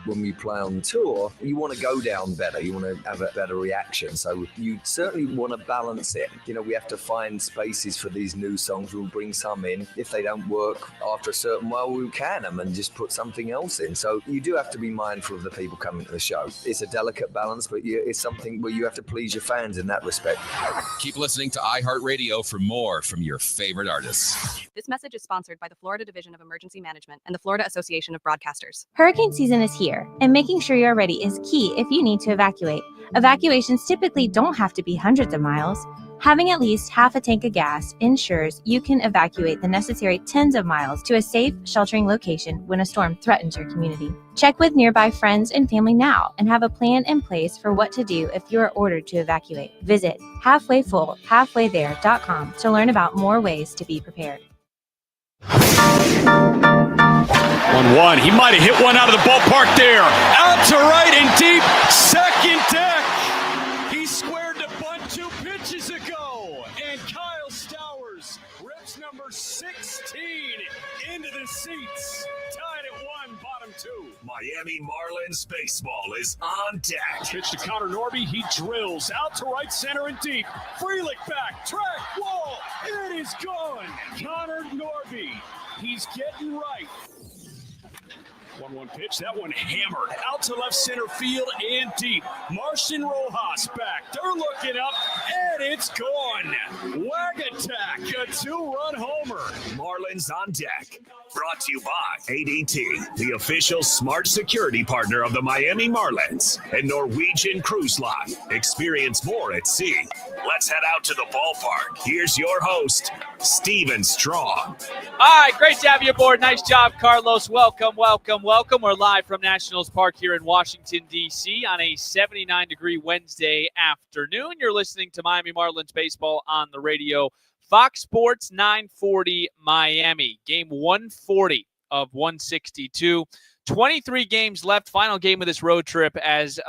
when we play on tour, you want to go down better. You want to have a better reaction. So you certainly want to balance it. We have to find spaces for these new songs. We'll bring some in. If they don't work after a certain while, we'll can them and just put something else in. So you do have to be mindful of the people coming to the show. It's a delicate balance, but it's something where you have to please your fans in that respect. Keep listening to iHeartRadio for more from your favorite artists. This message is sponsored by the Florida Division of Emergency Management and the Florida Association of Broadcasters. Hurricane season is here, and making sure you're ready is key if you need to evacuate. Evacuations typically don't have to be hundreds of miles. Having at least half a tank of gas ensures you can evacuate the necessary tens of miles to a safe, sheltering location when a storm threatens your community. Check with nearby friends and family now and have a plan in place for what to do if you are ordered to evacuate. Visit halfwayfullhalfwaythere.com to learn about more ways to be prepared. 1-1. He might have hit one out of the ballpark there. Out to right and deep. Second deck. He squared the bunt 2 pitches ago. And Kyle Stowers rips number 16 into the seats. Tied at 1, bottom 2. Miami Marlins baseball is on deck. Pitch to Connor Norby. He drills out to right center and deep. Frelick back. Track wall. It is gone. Connor Norby. He's getting right. 1-1 pitch. That one hammered out to left center field and deep. Martian Rojas back. They're looking up, and it's gone. Wag attack. A 2-run homer. Marlins on deck. Brought to you by ADT, the official smart security partner of the Miami Marlins, and Norwegian Cruise Line. Experience more at sea. Let's head out to the ballpark. Here's your host, Steven Strong. All right, great to have you aboard. Nice job, Carlos. Welcome. We're live from Nationals Park here in Washington, D.C. on a 79-degree Wednesday afternoon. You're listening to Miami Marlins baseball on the radio. Fox Sports 940 Miami. Game 140 of 162. 23 games left. Final game of this road trip as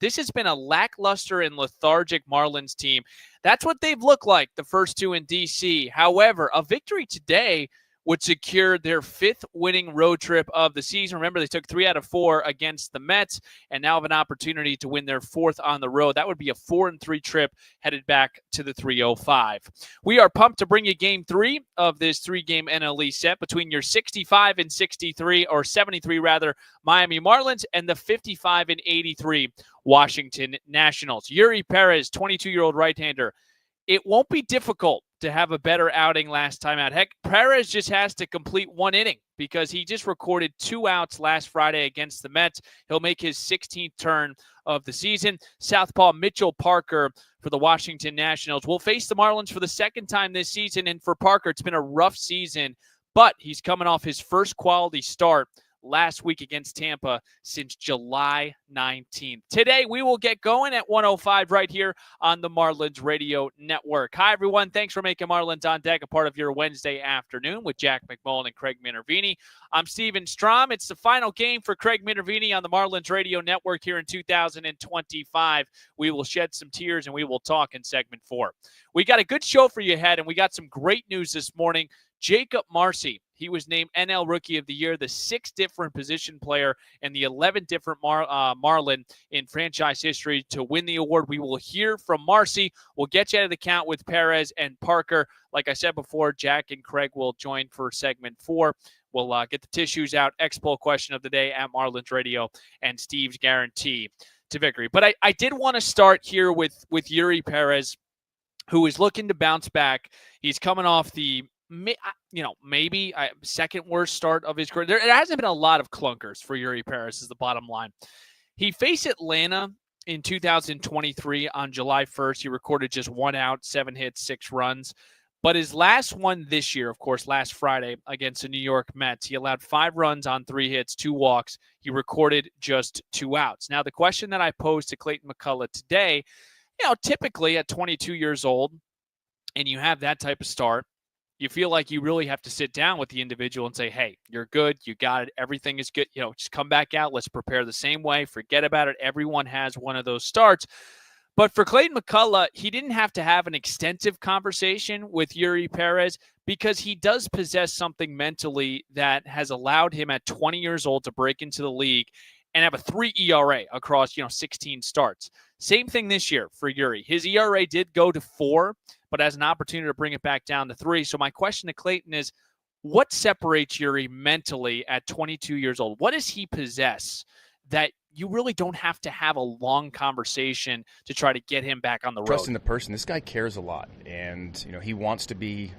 this has been a lackluster and lethargic Marlins team. That's what they've looked like the first 2 in D.C. However, a victory today would secure their 5th winning road trip of the season. Remember, they took 3 out of 4 against the Mets and now have an opportunity to win their 4th on the road. That would be a 4-3 trip headed back to the 305. We are pumped to bring you game 3 of this 3-game NL East set between your 65 and 63, or 73 rather, Miami Marlins and the 55 and 83 Washington Nationals. Yuri Perez, 22-year-old right-hander. It won't be difficult to have a better outing last time out. Heck, Perez just has to complete 1 inning because he just recorded 2 outs last Friday against the Mets. He'll make his 16th turn of the season. Southpaw Mitchell Parker for the Washington Nationals will face the Marlins for the 2nd time this season. And for Parker, it's been a rough season, but he's coming off his first quality start last week against Tampa since July 19th. Today, we will get going at 1:05 right here on the Marlins Radio Network. Hi, everyone. Thanks for making Marlins on Deck a part of your Wednesday afternoon with Jack McMullen and Craig Minervini. I'm Steven Strom. It's the final game for Craig Minervini on the Marlins Radio Network here in 2025. We will shed some tears and we will talk in segment 4. We got a good show for you ahead, and we got some great news this morning. Jacob Marcy, he was named NL Rookie of the Year, the 6th different position player and the 11th different Marlin in franchise history to win the award. We will hear from Marcy. We'll get you out of the count with Perez and Parker. Like I said before, Jack and Craig will join for segment 4. We'll get the tissues out, X-Poll question of the day at Marlins Radio, and Steve's guarantee to victory. But I did want to start here with Yuri Perez, who is looking to bounce back. He's coming off the maybe second worst start of his career. There hasn't been a lot of clunkers for Yuri Perez is the bottom line. He faced Atlanta in 2023 on July 1st. He recorded just 1 out, 7 hits, 6 runs. But his last one this year, of course, last Friday against the New York Mets, he allowed 5 runs on 3 hits, 2 walks. He recorded just 2 outs. Now, the question that I posed to Clayton McCullough today, typically at 22 years old and you have that type of start, you feel like you really have to sit down with the individual and say, hey, you're good. You got it. Everything is good. Just come back out. Let's prepare the same way. Forget about it. Everyone has one of those starts. But for Clayton McCullough, he didn't have to have an extensive conversation with Yuri Perez because he does possess something mentally that has allowed him at 20 years old to break into the league and have a 3 ERA across 16 starts. Same thing this year for Eury. His ERA did go to 4, but has an opportunity to bring it back down to 3. So my question to Clayton is, what separates Eury mentally at 22 years old? What does he possess that you really don't have to have a long conversation to try to get him back on the road? Trusting the person. This guy cares a lot, and he wants to be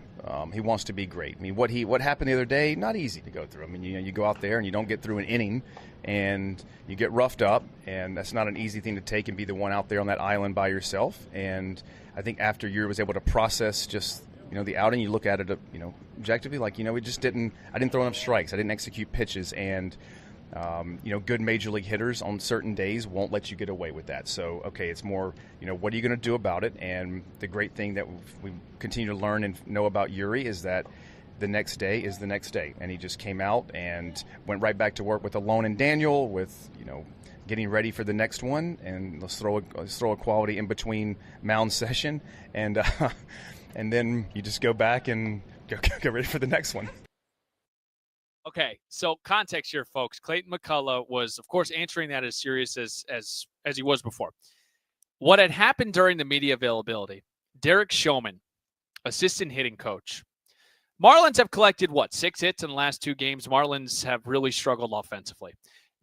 great. I mean, what happened the other day? Not easy to go through. I mean, you go out there and you don't get through an inning, and you get roughed up, and that's not an easy thing to take and be the one out there on that island by yourself. And I think after Eury was able to process just the outing, you look at it objectively, like I didn't throw enough strikes, I didn't execute pitches, and good major league hitters on certain days won't let you get away with that. So, okay, it's more, what are you going to do about it? And the great thing that we continue to learn and know about Eury is that the next day is the next day. And he just came out and went right back to work with Alone and Daniel with, getting ready for the next one. And let's throw a quality in between mound session. And and then you just go back and go ready for the next one. Okay, so context here, folks. Clayton McCullough was, of course, answering that as serious as he was before. What had happened during the media availability, Derek Showman, assistant hitting coach. Marlins have collected, 6 hits in the last 2 games. Marlins have really struggled offensively.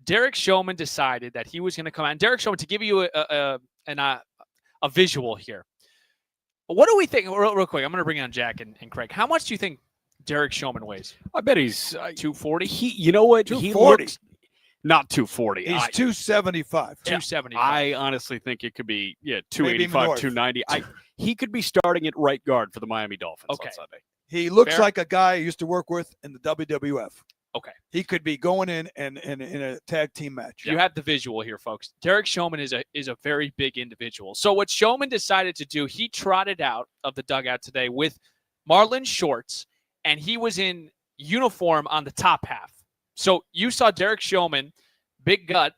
Derek Showman decided that he was going to come out. And Derek Showman, to give you a visual here, what do we think? Real quick, I'm going to bring on Jack and Craig. How much do you think Derek Showman weighs? I bet he's 240. You know what? 240. He looks not 240. He's 275. 275. I honestly think it could be 285, 290. He could be starting at right guard for the Miami Dolphins on Sunday. He looks Fair. like a guy I used to work with in the WWF. Okay. He could be going in a tag team match. You have the visual here, folks. Derek Showman is a very big individual. So what Showman decided to do, he trotted out of the dugout today with Marlins shorts, and he was in uniform on the top half. So you saw Derek Showman, big gut,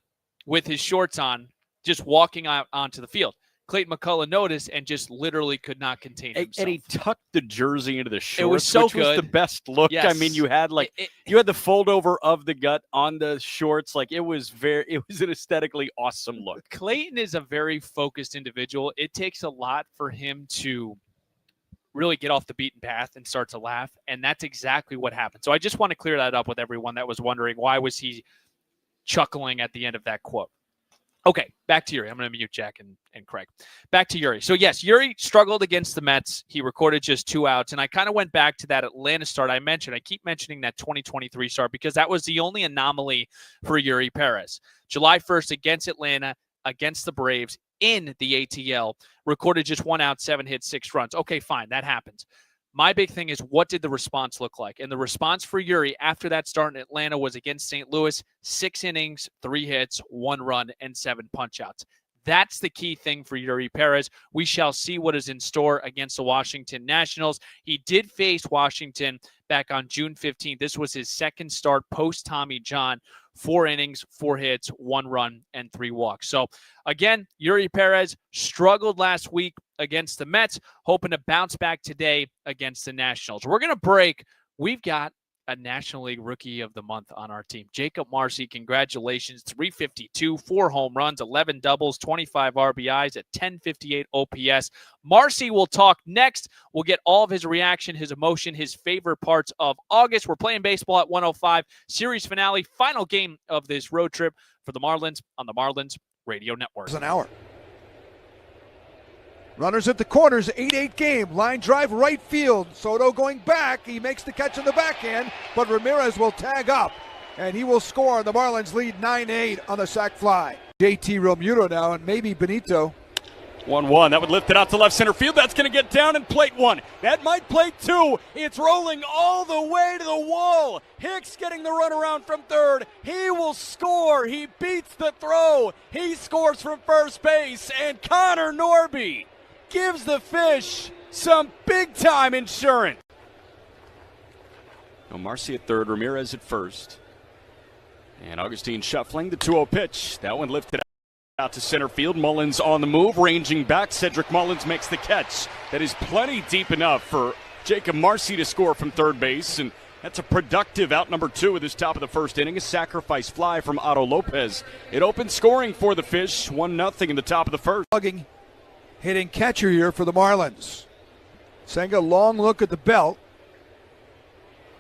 with his shorts on, just walking out onto the field. Clayton McCullough noticed and just literally could not contain himself. And he tucked the jersey into the shorts, it was so which good. was the best look. Yes. I mean, you had you had the fold over of the gut on the shorts. It was an aesthetically awesome look. Clayton is a very focused individual. It takes a lot for him to really get off the beaten path and start to laugh, and that's exactly what happened. So I just want to clear that up with everyone that was wondering why was he chuckling at the end of that quote. Okay, back to Eury. I'm going to mute Jack and Craig. Back to Eury. So, yes, Eury struggled against the Mets. He recorded just 2 outs, and I kind of went back to that Atlanta start I mentioned. I keep mentioning that 2023 start because that was the only anomaly for Eury Perez. July 1st against Atlanta, against the Braves in the ATL, recorded just 1 out, 7 hits, 6 runs. Okay, fine, that happens. My big thing is, what did the response look like? And the response for Eury after that start in Atlanta was against St. Louis, 6 innings, 3 hits, 1 run, and 7 punch-outs. That's the key thing for Eury Perez. We shall see what is in store against the Washington Nationals. He did face Washington back on June 15th. This was his second start post-Tommy John. 4 innings, 4 hits, 1 run, and 3 walks. So, again, Eury Perez struggled last week against the Mets, hoping to bounce back today against the Nationals. We're going to break. We've got a National League Rookie of the Month on our team. Jacob Marcy, congratulations. 352, 4 home runs, 11 doubles, 25 RBIs at 1058 OPS. Marcy will talk next. We'll get all of his reaction, his emotion, his favorite parts of August. We're playing baseball at 105. Series finale, final game of this road trip for the Marlins on the Marlins Radio Network. An hour. Runners at the corners, 8-8 game. Line drive right field. Soto going back. He makes the catch in the backhand, but Ramirez will tag up, and he will score. The Marlins lead 9-8 on the sac fly. JT Realmuto now, and maybe Benito. 1-1. That would lift it out to left center field. That's going to get down and plate 1. That might plate 2. It's rolling all the way to the wall. Hicks getting the runaround from third. He will score. He beats the throw. He scores from first base, and Connor Norby gives the Fish some big-time insurance. Marcy at third, Ramirez at first. And Augustine shuffling the 2-0 pitch. That one lifted out to center field. Mullins on the move, ranging back. Cedric Mullins makes the catch. That is plenty deep enough for Jacob Marcy to score from third base. And That's a productive out number 2 with his top of the first inning. A sacrifice fly from Otto Lopez. It opened scoring for the Fish, 1-0 in the top of the first. Hitting catcher here for the Marlins. Senga, long look at the belt.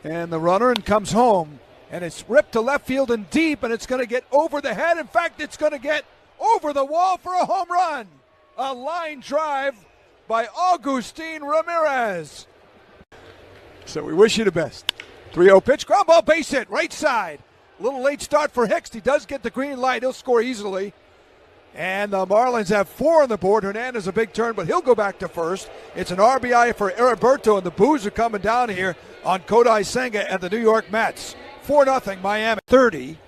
And the runner and comes home. And it's ripped to left field and deep, and it's going to get over the head. In fact, it's going to get over the wall for a home run. A line drive by Agustin Ramirez. So we wish you the best. 3-0 pitch, ground ball, base hit, right side. A little late start for Hicks. He does get the green light. He'll score easily. And the Marlins have 4 on the board. Hernandez a big turn, but he'll go back to first. It's an RBI for Heriberto, and the boos are coming down here on Kodai Senga and the New York Mets. 4-0 Miami, 30,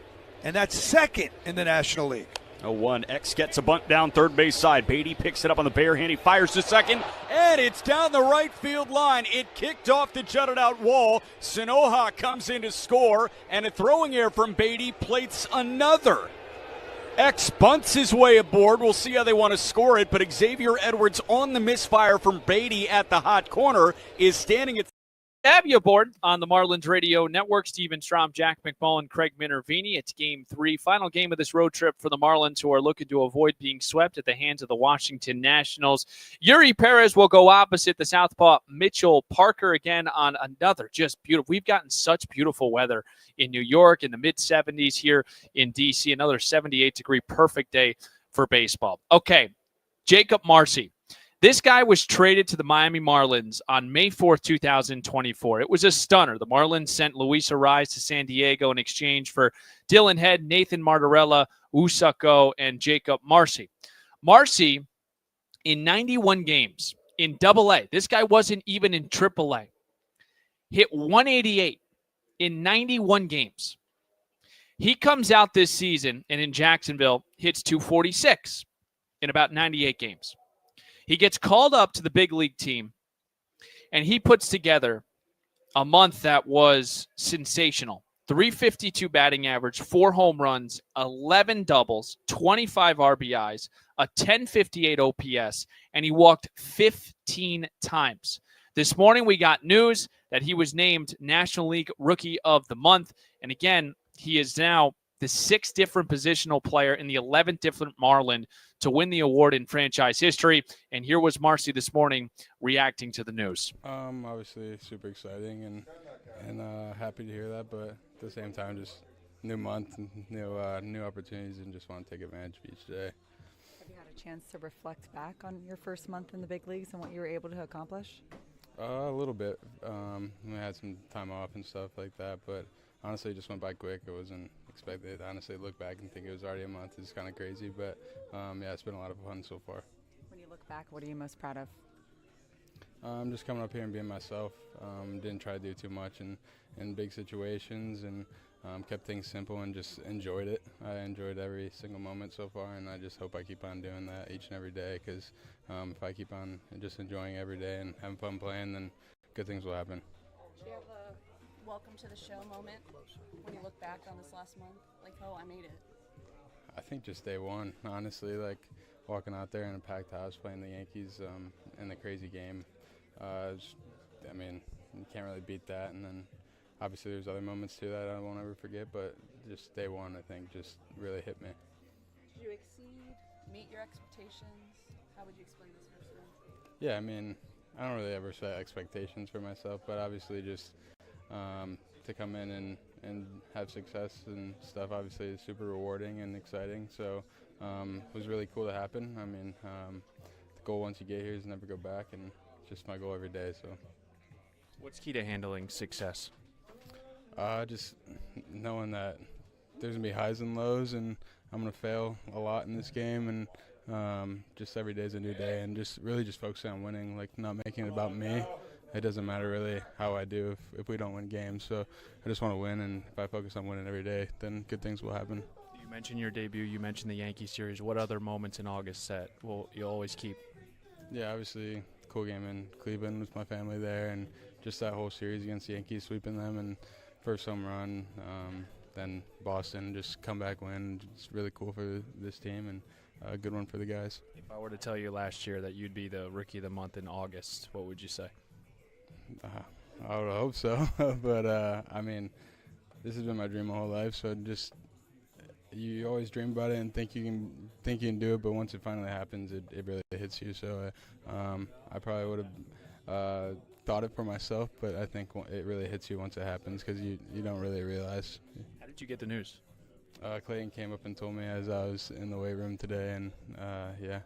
and that's second in the National League. 0-1. X gets a bunt down third base side. Beatty picks it up on the bare hand. He fires to second, and it's down the right field line. It kicked off the jutted out wall. Sinoha comes in to score, and a throwing error from Beatty plates another. X bunts his way aboard. We'll see how they want to score it, but Xavier Edwards on the misfire from Beatty at the hot corner is standing at. Have you aboard on the Marlins Radio Network. Steven Strom, Jack McMullen, Craig Minervini. It's Game 3, final game of this road trip for the Marlins, who are looking to avoid being swept at the hands of the Washington Nationals. Yuri Perez will go opposite the southpaw Mitchell Parker again on another just beautiful. We've gotten such beautiful weather in New York in the mid-70s here in D.C. Another 78-degree perfect day for baseball. Okay, Jacob Marcy. This guy was traded to the Miami Marlins on May 4th, 2024. It was a stunner. The Marlins sent Luis Arraez to San Diego in exchange for Dylan Head, Nathan Martorella, Usako, and Jacob Marcy. Marcy, in 91 games in Double-A, this guy wasn't even in Triple-A, hit 188 in 91 games. He comes out this season and in Jacksonville hits 246 in about 98 games. He gets called up to the big league team, and he puts together a month that was sensational. 352 batting average, 4 home runs, 11 doubles, 25 RBIs, a 1058 OPS, and he walked 15 times. This morning we got news that he was named National League Rookie of the Month, and again, he is now the 6th different positional player in the 11th different Marlin to win the award in franchise history. And here was Marcy this morning reacting to the news. Obviously super exciting and happy to hear that, but at the same time, just new month and new opportunities, and just want to take advantage of each day. Have you had a chance to reflect back on your first month in the big leagues and what you were able to accomplish? A little bit. We had some time off and stuff like that, but honestly, it just went by quick. It wasn't expected. Honestly, look back and think it was already a month. It's kind of crazy, but yeah, it's been a lot of fun so far. When you look back, what are you most proud of? Just coming up here and being myself. Didn't try to do too much in big situations, and kept things simple and just enjoyed it. I enjoyed every single moment so far, and I just hope I keep on doing that each and every day, because if I keep on just enjoying every day and having fun playing, then good things will happen. Do you have a welcome to the show moment when you look back on this last month? Like, oh, I made it. I think just day one, honestly, like walking out there in a packed house playing the Yankees in the crazy game. I mean, you can't really beat that. And then obviously there's other moments too that I won't ever forget, but just day one, I think, just really hit me. Did you exceed, meet your expectations? How would you explain this first round? Yeah, I mean, I don't really ever set expectations for myself, but obviously just to come in and have success and stuff, obviously is super rewarding and exciting. So it was really cool to happen. I mean, the goal once you get here is never go back, and it's just my goal every day. So what's key to handling success? Just knowing that there's going to be highs and lows, and I'm going to fail a lot in this game, and just every day is a new day, and just really just focusing on winning, like not making it about me. It doesn't matter really how I do if we don't win games. So I just want to win, and if I focus on winning every day, then good things will happen. You mentioned your debut. You mentioned the Yankee series. What other moments in August that will you always keep? Yeah, obviously, cool game in Cleveland with my family there, and just that whole series against the Yankees, sweeping them, and first home run, then Boston, just come back win. It's really cool for this team, and a good one for the guys. If I were to tell you last year that you'd be the Rookie of the Month in August, what would you say? I would hope so. But, I mean, this has been my dream my whole life. So just you always dream about it and think you can do it. But once it finally happens, it really hits you. So I probably would have thought it for myself. But I think it really hits you once it happens because you don't really realize. How did you get the news? Clayton came up and told me as I was in the weight room today. And, yeah.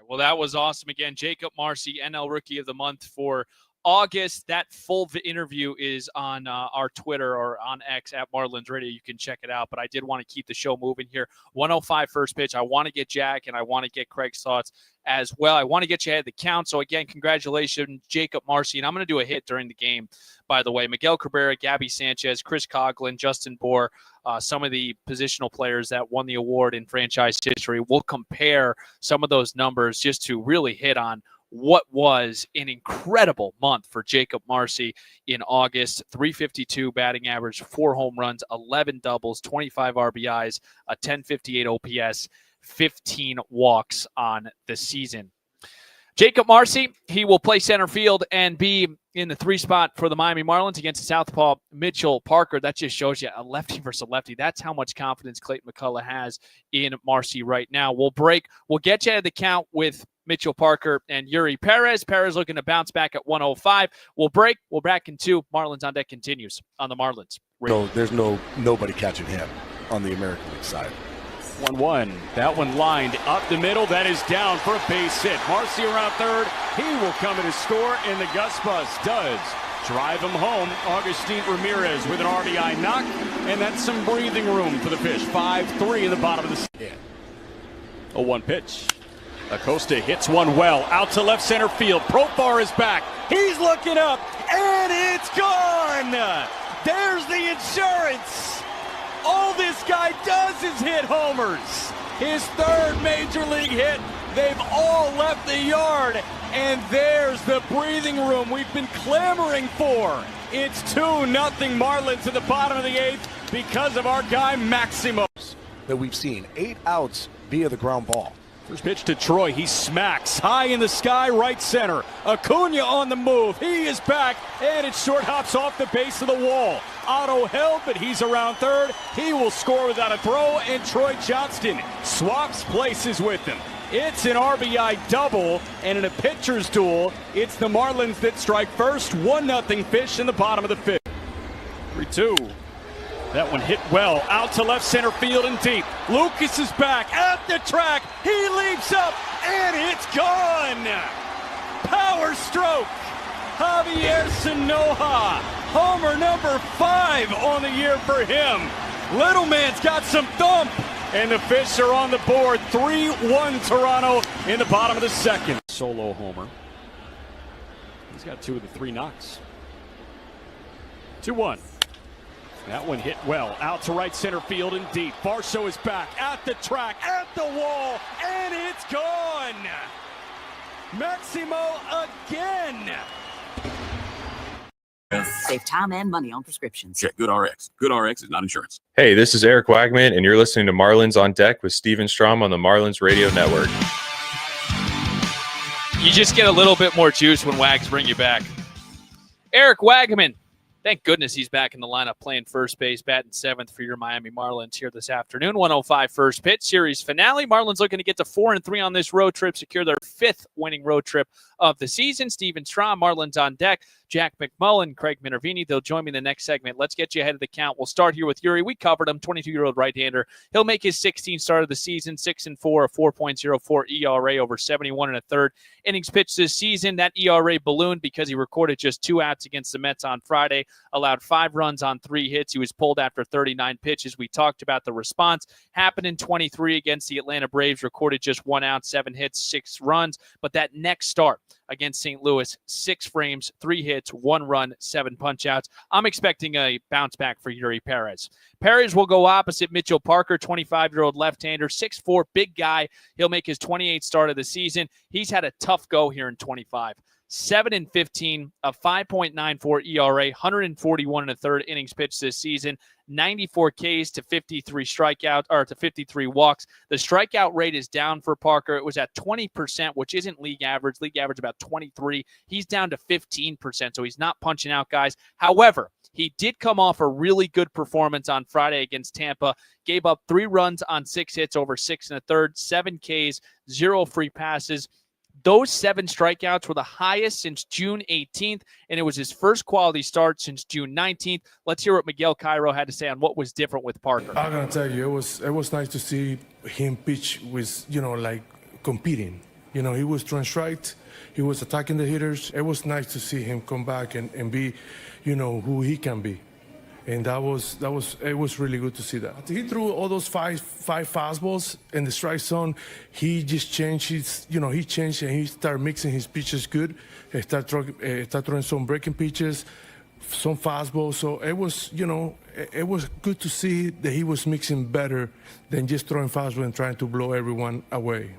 Well, that was awesome. Again, Jacob Marcy, NL Rookie of the Month for August. That full interview is on our Twitter or on X at Marlins Radio. You can check it out. But I did want to keep the show moving here. 105 first pitch. I want to get Jack and I want to get Craig's thoughts as well. I want to get you ahead of the count. So, again, congratulations, Jacob Marcy. And I'm going to do a hit during the game, by the way. Miguel Cabrera, Gabby Sanchez, Chris Coughlin, Justin Bohr, some of the positional players that won the award in franchise history. We'll compare some of those numbers just to really hit on what was an incredible month for Jacob Marcy in August. 352 batting average, 4 home runs, 11 doubles, 25 RBIs, a 1058 OPS, 15 walks on the season. Jacob Marcy, he will play center field and be in the 3 spot for the Miami Marlins against the southpaw Mitchell Parker. That just shows you a lefty versus a lefty. That's how much confidence Clayton McCullough has in Marcy right now. We'll break. We'll get you at the count with Mitchell Parker and Yuri Perez. Perez looking to bounce back at 105. We'll break. We'll back in 2. Marlins on Deck continues on the Marlins. So there's nobody catching him on the American League side. 1-1. That one lined up the middle. That is down for a base hit. Marcy around third. He will come in to score, and the Gus Bus does drive him home. Augustine Ramirez with an RBI knock, and that's some breathing room for the fish. 5-3 in the bottom of the second. 0-1 pitch. Acosta hits one well out to left center field. Profar is back. He's looking up, and it's gone. There's the insurance. All this guy does is hit homers. His 3rd major league hit. They've all left the yard. And there's the breathing room we've been clamoring for. It's 2-0 Marlins in the bottom of the 8th because of our guy Maximo. That we've seen 8 outs via the ground ball. First pitch to Troy. He smacks high in the sky, right center. Acuna on the move. He is back, and it short hops off the base of the wall. Otto held, but he's around third. He will score without a throw, and Troy Johnston swaps places with him. It's an RBI double, and in a pitcher's duel, it's the Marlins that strike first. 1-0 fish in the bottom of the 5th. 3-2. That one hit well out to left center field and deep. Lucas is back at the track. He leaps up, and it's gone. Power stroke. Javier Sanoja. Homer number 5 on the year for him. Little man's got some thump. And the fish are on the board. 3-1 Toronto in the bottom of the 2nd. Solo homer. He's got 2 of the 3 knocks. 2-1. That one hit well out to right center field and deep. Barso is back at the track, at the wall, and it's gone. Maximo again. Save time and money on prescriptions. Check GoodRx. GoodRx is not insurance. Hey, this is Eric Wagman, and you're listening to Marlins on Deck with Steven Strom on the Marlins Radio Network. You just get a little bit more juice when Wags bring you back. Eric Wagman. Thank goodness he's back in the lineup playing first base, batting 7th for your Miami Marlins here this afternoon. 105 first pitch, series finale. Marlins looking to get to 4-3 on this road trip, secure their 5th winning road trip of the season. Steven Strom, Marlins on Deck. Jack McMullen, Craig Minervini. They'll join me in the next segment. Let's get you ahead of the count. We'll start here with Yuri. We covered him, 22-year-old right-hander. He'll make his 16th start of the season, 6-4, a 4.04 ERA over 71 1/3 innings pitched this season. That ERA ballooned because he recorded just 2 outs against the Mets on Friday, allowed 5 runs on 3 hits. He was pulled after 39 pitches. We talked about the response. Happened in 23 against the Atlanta Braves, recorded just 1 out, 7 hits, 6 runs. But that next start against St. Louis, 6 frames, 3 hits, 1 run, 7 punch-outs. I'm expecting a bounce back for Yuri Perez. Perez will go opposite Mitchell Parker, 25-year-old left-hander, 6'4", big guy. He'll make his 28th start of the season. He's had a tough go here in 25. 7-15, a 5.94 ERA, 141 1/3 innings pitched this season. 94 Ks to 53 strikeouts, or to 53 walks. The strikeout rate is down for Parker. It was at 20%, which isn't league average. League average about 23. He's down to 15%, so he's not punching out guys. However, he did come off a really good performance on Friday against Tampa. Gave up 3 runs on 6 hits over 6 1/3, 7 Ks, 0 free passes. Those 7 strikeouts were the highest since June 18th, and it was his first quality start since June 19th. Let's hear what Miguel Cairo had to say on what was different with Parker. I'm gonna tell you, it was nice to see him pitch with, like competing. He was throwing strikes, he was attacking the hitters. It was nice to see him come back and be, who he can be. And it was really good to see that. He threw all those five fastballs in the strike zone. He just changed he changed and he started mixing his pitches good. He started throwing some breaking pitches, some fastballs. So it was good to see that he was mixing better than just throwing fastball and trying to blow everyone away.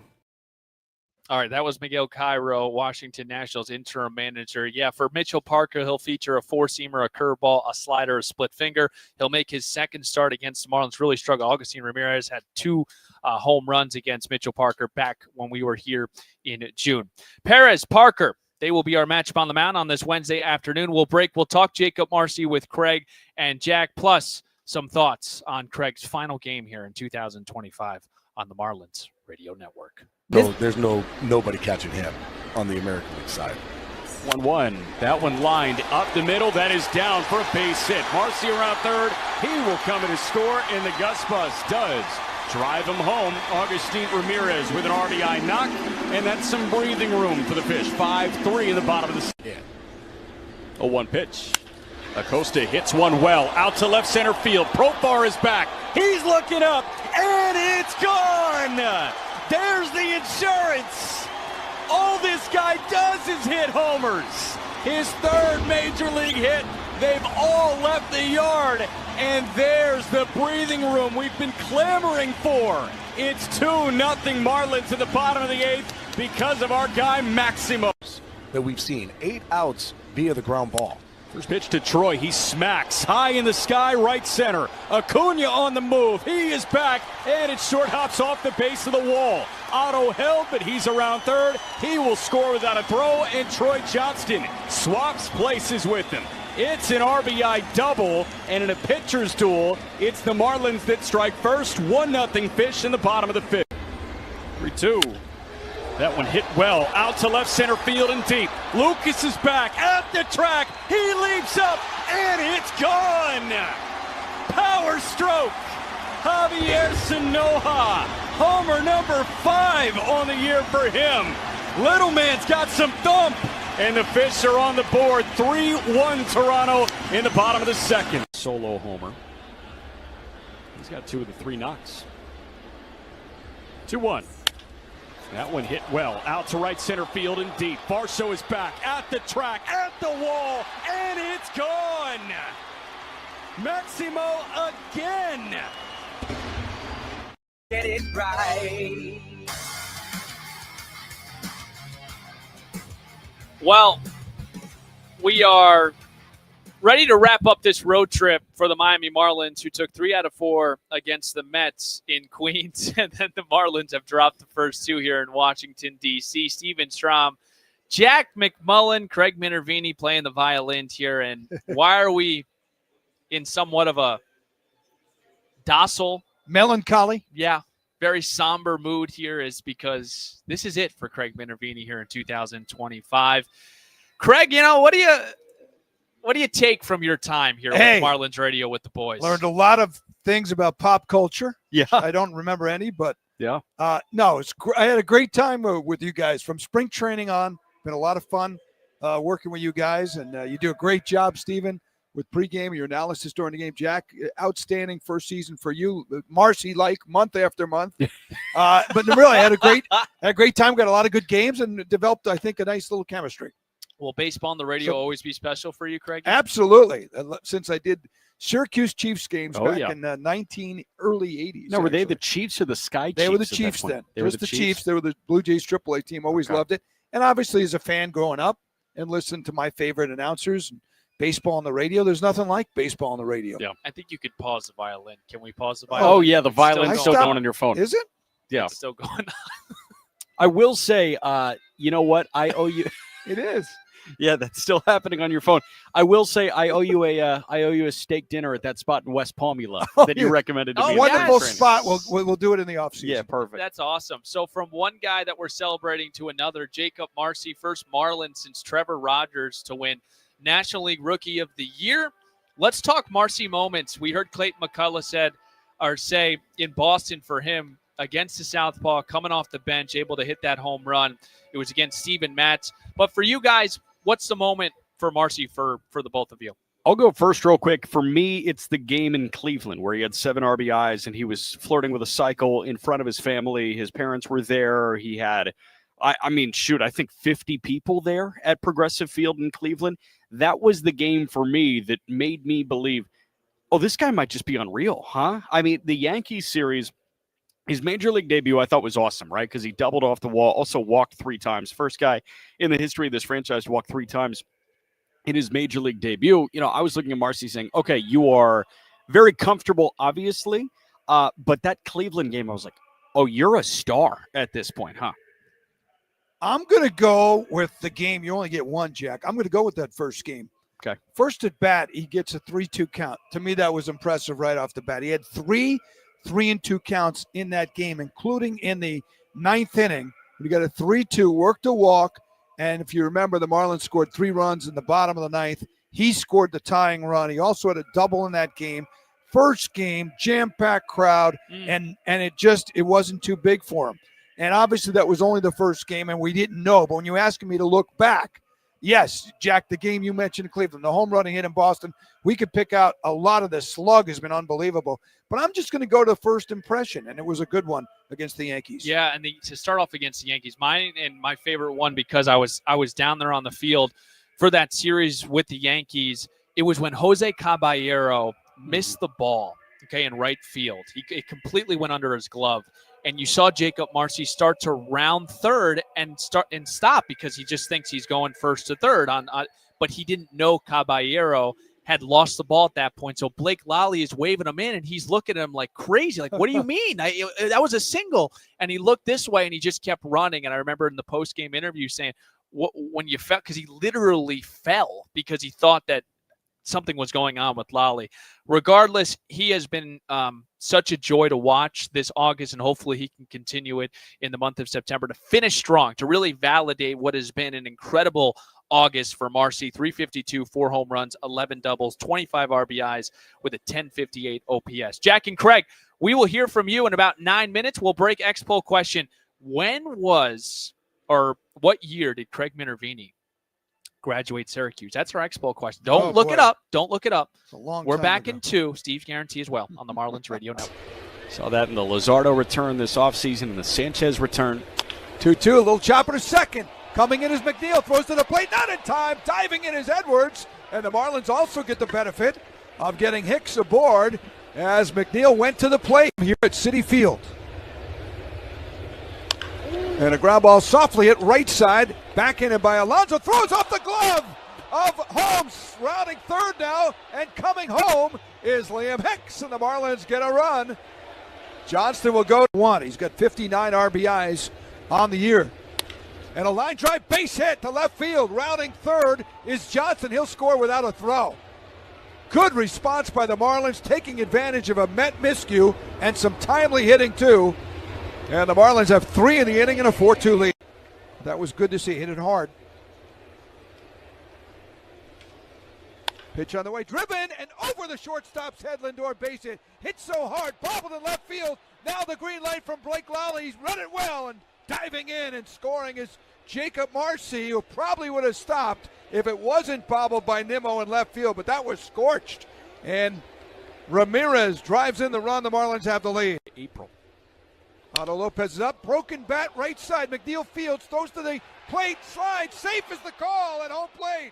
All right, that was Miguel Cairo, Washington Nationals interim manager. Yeah, for Mitchell Parker, he'll feature a 4-seamer, a curveball, a slider, a split finger. He'll make his second start against the Marlins. Really struggled. Augustine Ramirez had 2 home runs against Mitchell Parker back when we were here in June. Perez, Parker, they will be our matchup on the mound on this Wednesday afternoon. We'll break. We'll talk Jacob Marcy with Craig and Jack, plus some thoughts on Craig's final game here in 2025 on the Marlins Radio Network. No, there's nobody catching him on the American League side. 1-1. That one lined up the middle. That is down for a base hit. Marcy around third. He will come in to score, and the Gus Bus does drive him home. Augustine Ramirez with an RBI knock, and that's some breathing room for the Fish. 5-3 in the bottom of the second. 0-1 pitch. Acosta hits one well out to left center field. Profar is back. He's looking up, and it's gone. There's the insurance. All this guy does is hit homers. His 3rd major league hit. They've all left the yard, and there's the breathing room we've been clamoring for. It's 2-0 Marlins in the bottom of the 8th because of our guy Maximo. That we've seen 8 outs via the ground ball. First pitch to Troy. He smacks high in the sky, right center. Acuna on the move. He is back, and it short hops off the base of the wall. Otto held, but he's around third. He will score without a throw, and Troy Johnston swaps places with him. It's an RBI double, and in a pitcher's duel, it's the Marlins that strike first. 1-0 Fish in the bottom of the 5th. 3-2. That one hit well out to left center field and deep. Lucas is back at the track. He leaps up, and it's gone. Power stroke. Javier Sanoja. Homer number 5 on the year for him. Little man's got some thump. And the Fish are on the board. 3-1 Toronto in the bottom of the 2nd. Solo homer. He's got 2 of the 3 knocks. 2-1. That one hit well out to right center field and deep. Barso is back at the track, at the wall, and it's gone. Maximo again. Get it right. Well, we are ready to wrap up this road trip for the Miami Marlins, who took 3 out of 4 against the Mets in Queens. And then the Marlins have dropped the first 2 here in Washington, D.C. Steven Strom, Jack McMullen, Craig Minervini playing the violins here. And why are we in somewhat of a docile, melancholy? Yeah, very somber mood here is because this is it for Craig Minervini here in 2025. Craig, what do you take from your time here with Marlins Radio with the boys? Learned a lot of things about pop culture. Yeah. I don't remember any, but yeah. No, I had a great time with you guys from spring training on. Been a lot of fun working with you guys, and you do a great job, Steven, with pregame, your analysis during the game. Jack, outstanding first season for you. Marcy, month after month. But really, I had a great time. Got a lot of good games and developed, I think, a nice little chemistry. Will baseball on the radio always be special for you, Craig? Absolutely. Since I did Syracuse Chiefs games back in early 80s. No, were they the Chiefs or the Sky Chiefs? They were the Chiefs then. It was the Chiefs. They were the Blue Jays AAA team. Always loved it. And obviously, as a fan growing up and listened to my favorite announcers, baseball on the radio. There's nothing like baseball on the radio. Yeah. I think you could pause the violin. Can we pause the violin? Oh, yeah, the It's violin's still going going on your phone. Is it? Yeah. It's still going on. I will say, you know what? I owe you. It is. Yeah, that's still happening on your phone. I will say I owe you a steak dinner at that spot in West Palm you love that you recommended to me. Wonderful spot. We'll do it in the offseason. Yeah, perfect. That's awesome. So from one guy that we're celebrating to another, Jacob Marcy, first Marlin since Trevor Rogers to win National League Rookie of the Year. Let's talk Marcy moments. We heard Clayton McCullough say in Boston for him against the Southpaw, coming off the bench, able to hit that home run. It was against Steven Matz. But for you guys, what's the moment for Marcy for the both of you? I'll go first real quick. For me, it's the game in Cleveland where he had 7 RBIs and he was flirting with a cycle in front of his family. His parents were there. He had, I think 50 people there at Progressive Field in Cleveland. That was the game for me that made me believe, oh, this guy might just be unreal, huh? I mean, the Yankees series, his major league debut, I thought was awesome, right? Because he doubled off the wall, also walked 3 times. First guy in the history of this franchise to walk 3 times in his major league debut. I was looking at Marcy saying, okay, you are very comfortable, obviously. But that Cleveland game, I was like, oh, you're a star at this point, huh? I'm going to go with the game. You only get one, Jack. I'm going to go with that first game. Okay. First at bat, he gets a 3-2 count. To me, that was impressive right off the bat. He had 3 3-2 counts in that game, including in the 9th inning. We got a 3-2, worked a walk, and if you remember, the Marlins scored 3 runs in the bottom of the 9th. He scored the tying run. He also had a double in that game. First game, jam-packed crowd, and it wasn't too big for him. And obviously that was only the first game, and we didn't know. But when you ask me to look back, yes, Jack, the game you mentioned in Cleveland, the home run he hit in Boston, we could pick out a lot of the slug has been unbelievable. But I'm just going to go to first impression, and it was a good one against the Yankees. Yeah, and to start off against the Yankees, mine and my favorite one, because I was down there on the field for that series with the Yankees, it was when Jose Caballero missed the ball, in right field. It completely went under his glove. And you saw Jacob Marcy start to round third and stop because he just thinks he's going first to third but he didn't know Caballero had lost the ball at that point. So Blake Lally is waving him in, and he's looking at him like crazy. Like, what do you mean? That was a single. And he looked this way, and he just kept running. And I remember in the post-game interview saying, when you fell, because he literally fell because he thought that something was going on with Lally. Regardless, he has been such a joy to watch this August, and hopefully he can continue it in the month of September to finish strong, to really validate what has been an incredible August for Marcy. 352, 4 home runs, 11 doubles, 25 RBIs with a 1058 OPS. Jack and Craig, we will hear from you in about 9 minutes. We'll break X-Poll question. What year did Craig Minervini graduate Syracuse? That's our X-Poll question. Don't look it up. Don't look it up. It's a long We're time back ago. in 2. Steve Guarantee as well on the Marlins Radio Network. Saw that in the Luzardo return this offseason and the Sanchez return. 2-2, a little chopper to second. Coming in is McNeil, throws to the plate, not in time. Diving in is Edwards, and the Marlins also get the benefit of getting Hicks aboard as McNeil went to the plate here at Citi Field. And a ground ball softly hit right side, backhanded by Alonso, throws off the glove of Holmes, rounding third now, and coming home is Liam Hicks, and the Marlins get a run. Johnston will go to 1. He's got 59 RBIs on the year. And a line drive base hit to left field. Rounding third is Johnson. He'll score without a throw. Good response by the Marlins, taking advantage of a Met miscue and some timely hitting too. And the Marlins have 3 in the inning and a 4-2 lead. That was good to see. Hit it hard. Pitch on the way, driven and over the shortstop's head. Lindor base hit. Hit so hard, bobbled in left field. Now the green light from Blake Lally. He's run it well, and diving in and scoring is Jacob Marcy, who probably would have stopped if it wasn't bobbled by Nimmo in left field, but that was scorched. And Ramirez drives in the run. The Marlins have the lead. April. Otto Lopez is up, broken bat right side. McNeil fields, throws to the plate, slides, safe is the call at home plate.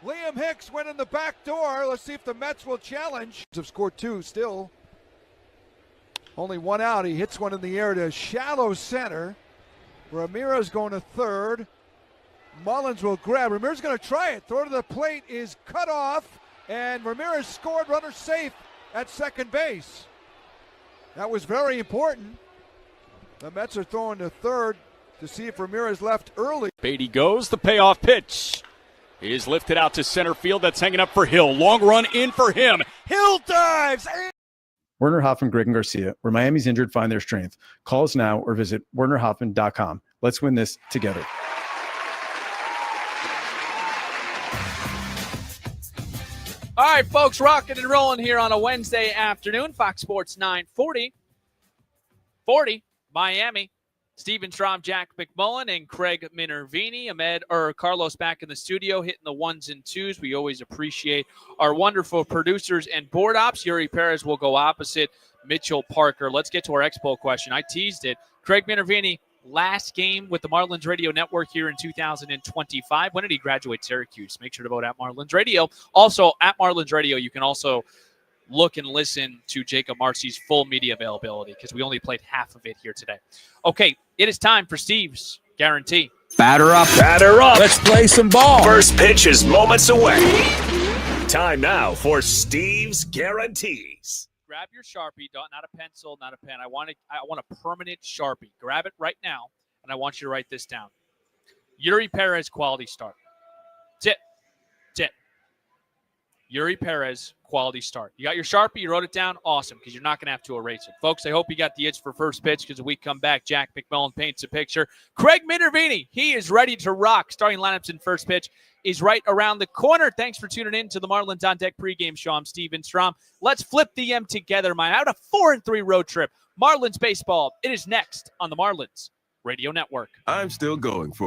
Liam Hicks went in the back door. Let's see if the Mets will challenge. Have scored 2 still. Only 1 out. He hits one in the air to shallow center. Ramirez going to third. Mullins will grab. Ramirez going to try it. Throw to the plate is cut off, and Ramirez scored. Runner safe at second base. That was very important. The Mets are throwing to third to see if Ramirez left early. Beatty goes. The payoff pitch is lifted out to center field. That's hanging up for Hill. Long run in for him. Hill dives. Werner Hoffman, Greg, and Garcia, where Miami's injured find their strength. Call us now or visit wernerhoffman.com. Let's win this together. All right, folks, rocking and rolling here on a Wednesday afternoon. Fox Sports 940. 40, Miami. Steven Strom, Jack McMullen, and Craig Minervini. Carlos back in the studio hitting the ones and twos. We always appreciate our wonderful producers and board ops. Yuri Perez will go opposite Mitchell Parker. Let's get to our Expo question. I teased it. Craig Minervini, last game with the Marlins Radio Network here in 2025. When did he graduate Syracuse? Make sure to vote at Marlins Radio. Also, at Marlins Radio, you can also look and listen to Jacob Marcy's full media availability because we only played half of it here today. Okay, it is time for Steve's Guarantee. Batter up. Batter up. Let's play some ball. First pitch is moments away. Time now for Steve's Guarantees. Grab your Sharpie, not a pencil, not a pen. I want a permanent Sharpie. Grab it right now, and I want you to write this down. Yuri Perez, quality start. That's it. That's it. Yuri Perez, quality start. You got your Sharpie, you wrote it down, awesome, because you're not going to have to erase it. Folks, I hope you got the itch for first pitch, because when we come back, Jack McMullen paints a picture. Craig Minervini, he is ready to rock. Starting lineups in first pitch is right around the corner. Thanks for tuning in to the Marlins on Deck pregame show. I'm Steven Strom. Let's flip the M together, man. Out a 4-3 road trip. Marlins baseball, it is next on the Marlins Radio Network. I'm still going for it.